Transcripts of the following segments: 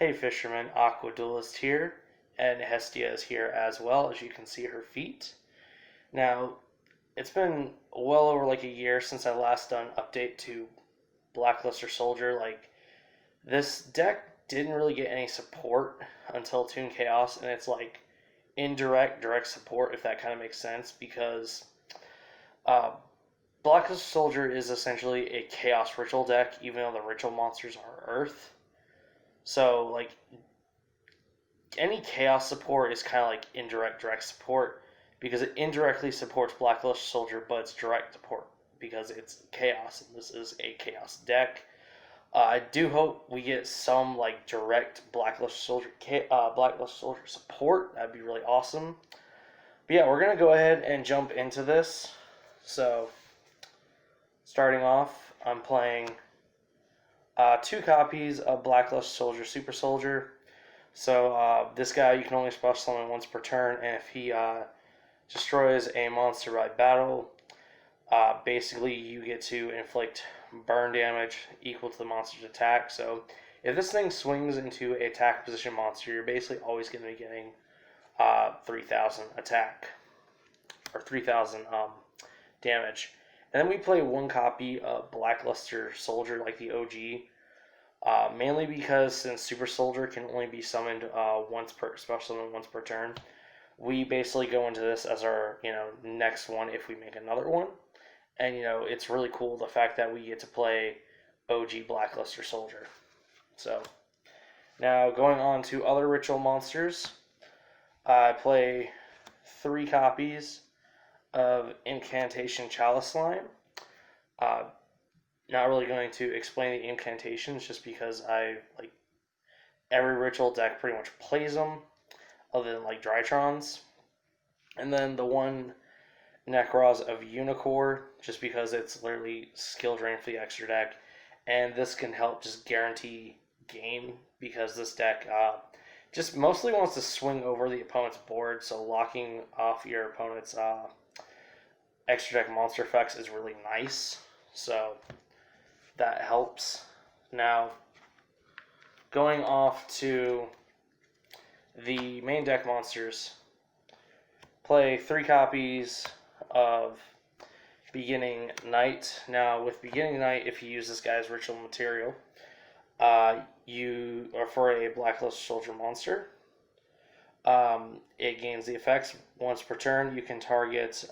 Hey Fisherman, Aqua Duelist here, and Hestia is here as well, as you can see her feet. Now, it's been well over like a year since I last done update to Blackluster Soldier. Like, this deck didn't really get any support until Toon Chaos, and it's like direct support, if that kind of makes sense, because uh, Blackluster Soldier is essentially a Chaos Ritual deck, even though the Ritual monsters are Earth. So, like, any chaos support is kind of like direct support because it indirectly supports Blackluster Soldier, but it's direct support because it's chaos, and this is a chaos deck. I do hope we get some like direct Blackluster Soldier support. That'd be really awesome. But yeah, we're gonna go ahead and jump into this. So, starting off, I'm playing 2 copies of Blackluster Soldier Super Soldier. So this guy, you can only special summon once per turn, and if he destroys a monster by battle, basically you get to inflict burn damage equal to the monster's attack. So if this thing swings into a attack position monster, you're basically always going to be getting 3,000 attack, or 3,000 damage. And then we play 1 copy of Blackluster Soldier, like the OG. Mainly because since Super Soldier can only be summoned special summon once per turn, we basically go into this as our next one if we make another one, and it's really cool the fact that we get to play OG Blackluster Soldier. So now going on to other ritual monsters, I play 3 copies of Impcanation Chalice Line. Not really going to explain the incantations just because every ritual deck pretty much plays them, other than like Drytrons. And then the 1 Necros of Unicorn, just because it's literally skill drain for the extra deck, and this can help just guarantee game because this deck just mostly wants to swing over the opponent's board, so locking off your opponent's extra deck monster effects is really nice. So that helps. Now, going off to the main deck monsters, play 3 copies of Beginning Night. Now, with Beginning Night, if you use this guy's ritual material, you are for a Blackluster Soldier monster. It gains the effects once per turn. You can target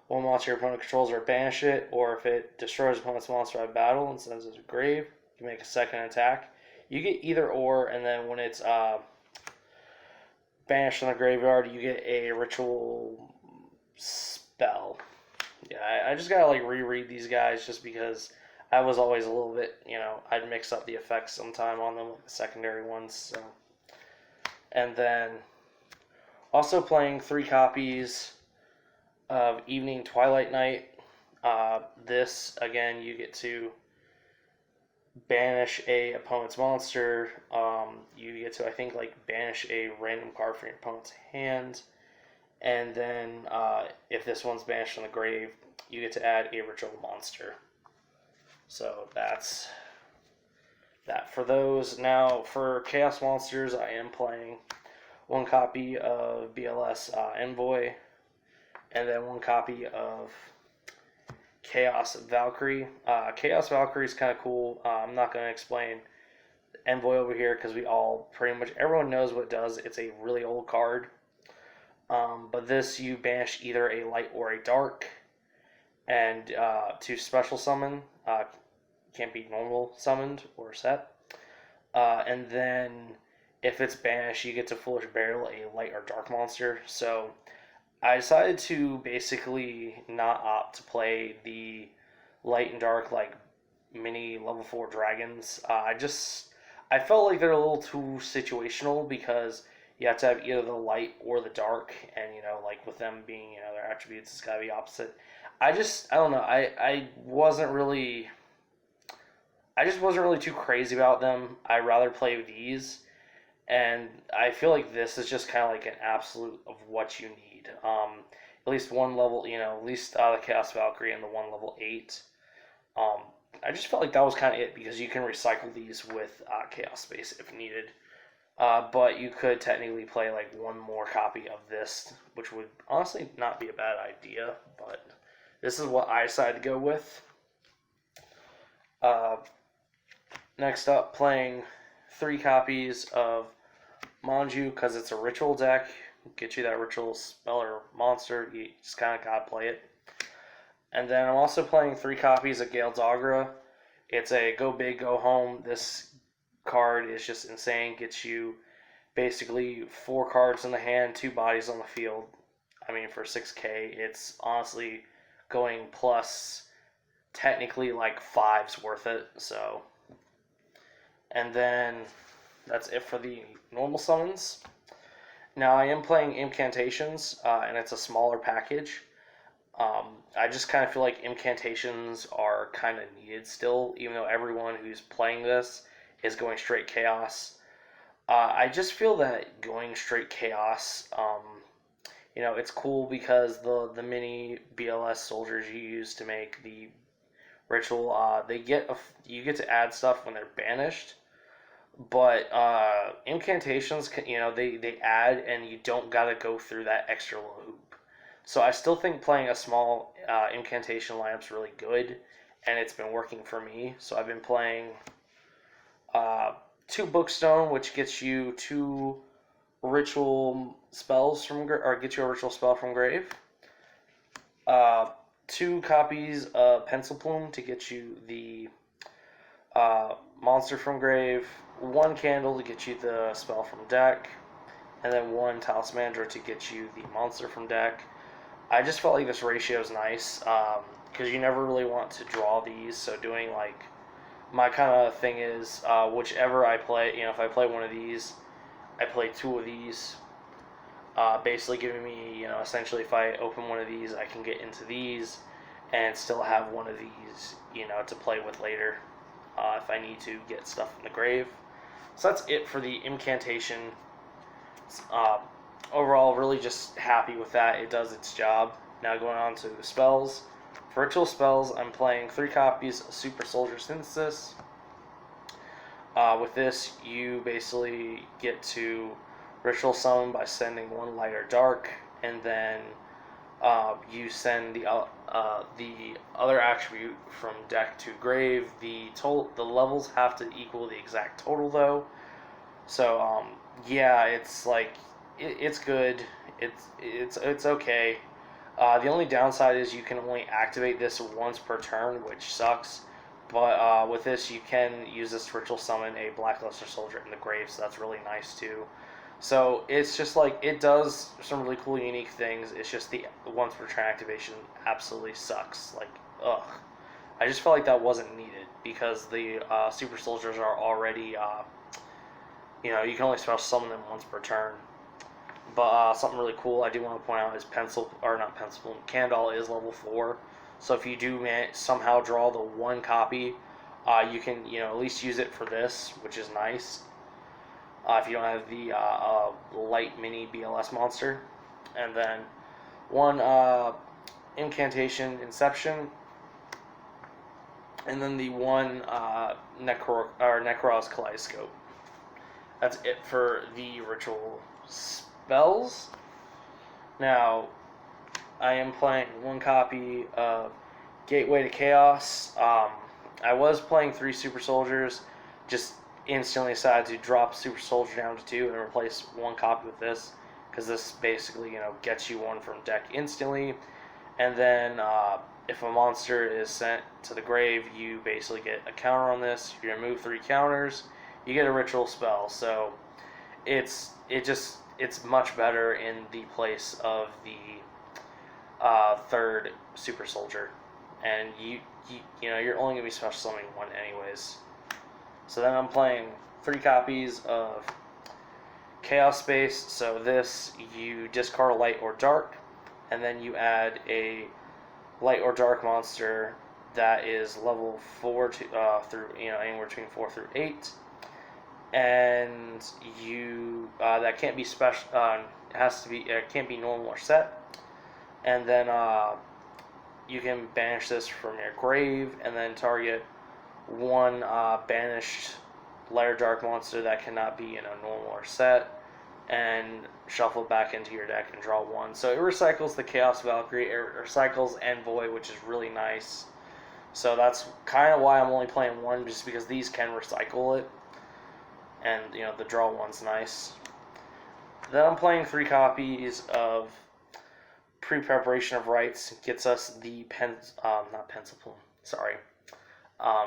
one monster your opponent controls or banish it, or if it destroys opponent's monster by battle and sends it to the grave, you make a second attack. You get either or, and then when it's banished from the graveyard, you get a ritual spell. Yeah, I just gotta reread these guys just because I was always a little bit, I'd mix up the effects sometime on them, like the secondary ones. So, and then also playing 3 copies of Evening Twilight Night. This, again, you get to banish a opponent's monster. You get to, I think, banish a random card from your opponent's hand. And then, if this one's banished from the grave, you get to add a ritual monster. So that's that for those. Now, for Chaos Monsters, I am playing 1 copy of BLS Envoy, and then 1 copy of Chaos Valkyrie. Chaos Valkyrie is kind of cool. I'm not going to explain Envoy over here because everyone knows what it does. It's a really old card. But this, you banish either a light or a dark, and to special summon, can't be normal summoned or set. And then if it's banished, you get to Foolish Burial a light or dark monster. So I decided to basically not opt to play the light and dark mini level 4 dragons. I felt like they're a little too situational because you have to have either the light or the dark, and with them being their attributes, it's gotta be opposite. I don't know. I wasn't really too crazy about them. I'd rather play these, and I feel like this is just kind of like an absolute of what you need. At least 1 level, at least the Chaos Valkyrie and the 1 level 8. Um, I just felt like that was kind of it because you can recycle these with Chaos Space if needed. But you could technically play like one more copy of this, which would honestly not be a bad idea. But this is what I decided to go with. Uh, Next up, playing 3 copies of Manju because it's a ritual deck. Get you that ritual spell or monster. You just kind of gotta play it. And then I'm also playing 3 copies of Gale Dogra. It's a go big, go home. This card is just insane. Gets you basically 4 cards in the hand, 2 bodies on the field. I mean, for 6k, it's honestly going plus technically like 5's worth it. So, and then that's it for the normal summons. Now I am playing Impcantations, and it's a smaller package. I just kind of feel like Incantations are kind of needed still, even though everyone who's playing this is going straight Chaos. I just feel that going straight Chaos, it's cool because the mini BLS soldiers you use to make the ritual, you get to add stuff when they're banished. But Incantations, they add and you don't gotta go through that extra loop. So I still think playing a small Incantation lineup's really good, and it's been working for me. So I've been playing 2 Bookstone, which gets you 2 ritual spells or gets you a ritual spell from grave. 2 copies of Pencil Plume to get you the monster from grave. 1 candle to get you the spell from deck, and then 1 Talismandra to get you the monster from deck. I just felt like this ratio is nice because you never really want to draw these. So doing like my kind of thing is whichever I play, if I play one of these, I play 2 of these. Basically giving me, essentially if I open one of these, I can get into these and still have one of these, to play with later if I need to get stuff from the grave. So that's it for the Incantation. Overall, really just happy with that. It does its job. Now going on to the spells. For ritual spells, I'm playing 3 copies of Super Soldier Synthesis. With this, you basically get to ritual summon by sending 1 light or dark, and then you send the other attribute from deck to grave. The levels have to equal the exact total though. So yeah, it's like it's good. It's okay. The only downside is you can only activate this once per turn, which sucks. But with this, you can use this to ritual summon a Blackluster Soldier in the grave, so that's really nice too. So it's just like it does some really cool, unique things. It's just the once per turn activation absolutely sucks. Like, ugh. I just felt like that wasn't needed because the super soldiers are already, you can only special summon them once per turn. But something really cool I do want to point out is Candle is level 4. So if you do somehow draw the 1 copy, you can at least use it for this, which is nice. If you don't have the light mini BLS monster. And then 1 Incantation and then the 1 Necros Kaleidoscope. That's it for the ritual spells. Now, I am playing 1 copy of Gateway to Chaos. I was playing 3 Super Soldiers, just instantly decided to drop Super Soldier down to 2 and replace 1 copy with this, because this basically, gets you 1 from deck instantly. And then if a monster is sent to the grave, you basically get a counter on this. If you remove 3 counters, you get a ritual spell. So it's much better in the place of the 3rd Super Soldier, and you're only gonna be special summoning 1 anyways. So then I'm playing 3 copies of Chaos Space. So this, you discard a light or dark, and then you add a light or dark monster that is level 4 to through anywhere between 4 through 8, and you that can't be special. It can't be normal or set, and then you can banish this from your grave and then target one banished Lair Dark monster that cannot be in a normal or set, and shuffle back into your deck and draw one. So it recycles the Chaos Valkyrie, it recycles Envoy, which is really nice. So that's kind of why I'm only playing one, just because these can recycle it. And, you know, the draw one's nice. Then I'm playing 3 copies of Pre-Preparation of Rites. Gets us the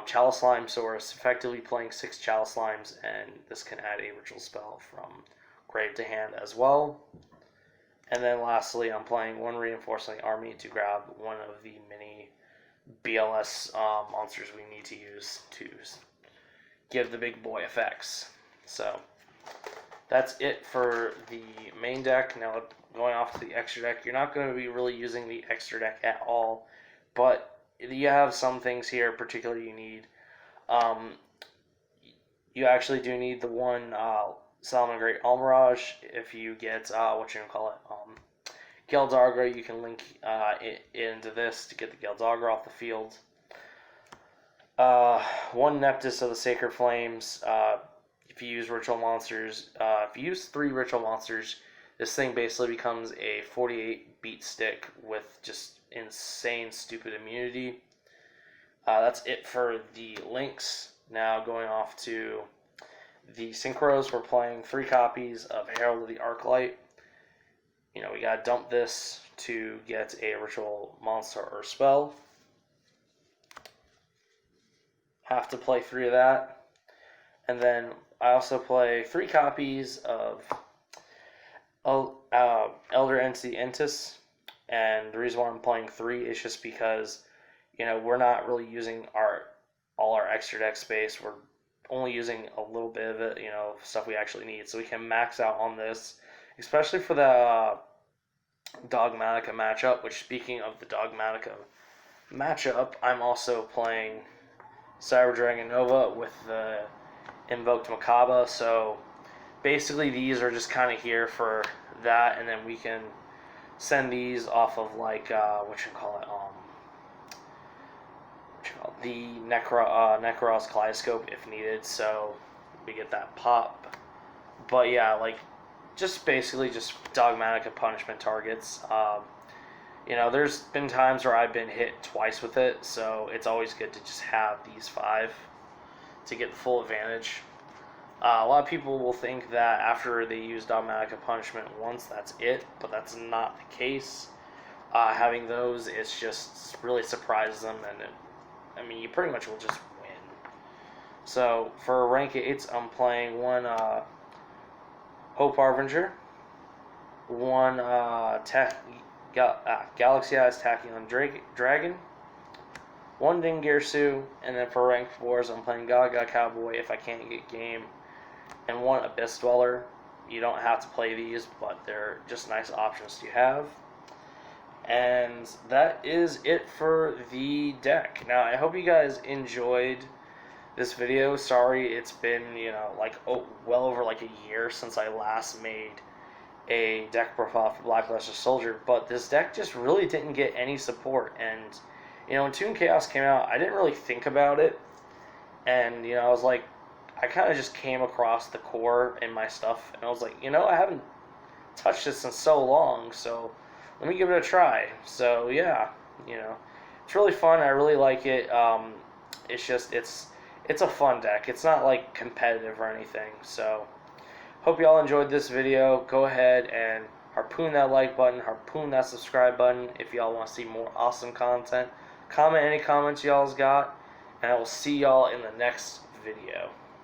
Chalice Slime Source, effectively playing 6 Chalice Slimes, and this can add a ritual spell from grave to hand as well. And then lastly, I'm playing 1 Reinforcing Army to grab one of the mini BLS monsters we need to use to give the big boy effects. So that's it for the main deck. Now going off to the extra deck, you're not going to be really using the extra deck at all, but you have some things here particularly you need. You actually do need the one Solomon Great Almirage. If you get Geldargra, you can link it into this to get the Geldargra off the field. 1 Neptus of the Sacred Flames. If you use ritual monsters, if you use 3 ritual monsters, this thing basically becomes a 48 beat stick with just insane stupid immunity. That's it for the links. Now going off to the synchros, we're playing 3 copies of Herald of the Arclight. You know, we gotta dump this to get a ritual monster or spell. Have to play 3 of that. And then I also play 3 copies of Elder Entity Entis. And the reason why I'm playing 3 is just because, you know, we're not really using all our extra deck space. We're only using a little bit of it, you know, stuff we actually need. So we can max out on this, especially for the Dogmatica matchup, which, speaking of the Dogmatica matchup, I'm also playing Cyber Dragon Nova with the Invoked Makaba. So basically these are just kind of here for that, and then we can send these off of the Necros Kaleidoscope if needed, so we get that pop. But yeah, just basically just Dogmatica punishment targets. You know, there's been times where I've been hit twice with it, so it's always good to just have these 5 to get the full advantage. A lot of people will think that after they use Dogmatica punishment once, that's it, but that's not the case. Having those, it's just really surprises them, and you pretty much will just win. So for rank 8s, I'm playing 1 Hope Harbinger, 1 Galaxy Eyes Tachyon Dragon, 1 Dingirsu, and then for rank 4s, I'm playing Gaga Cowboy if I can't get game, and 1 Abyss Dweller. You don't have to play these, but they're just nice options to have. And that is it for the deck. Now, I hope you guys enjoyed this video. Sorry, it's been, well over a year since I last made a deck profile for Black Luster Soldier, but this deck just really didn't get any support. And, when Toon Chaos came out, I didn't really think about it. And, I was like, I kind of just came across the core in my stuff, and I was like, I haven't touched this in so long, so let me give it a try. So yeah, it's really fun. I really like it. It's a fun deck. It's not competitive or anything. So hope y'all enjoyed this video. Go ahead and harpoon that like button, harpoon that subscribe button if y'all want to see more awesome content. Comment any comments y'all's got, and I will see y'all in the next video.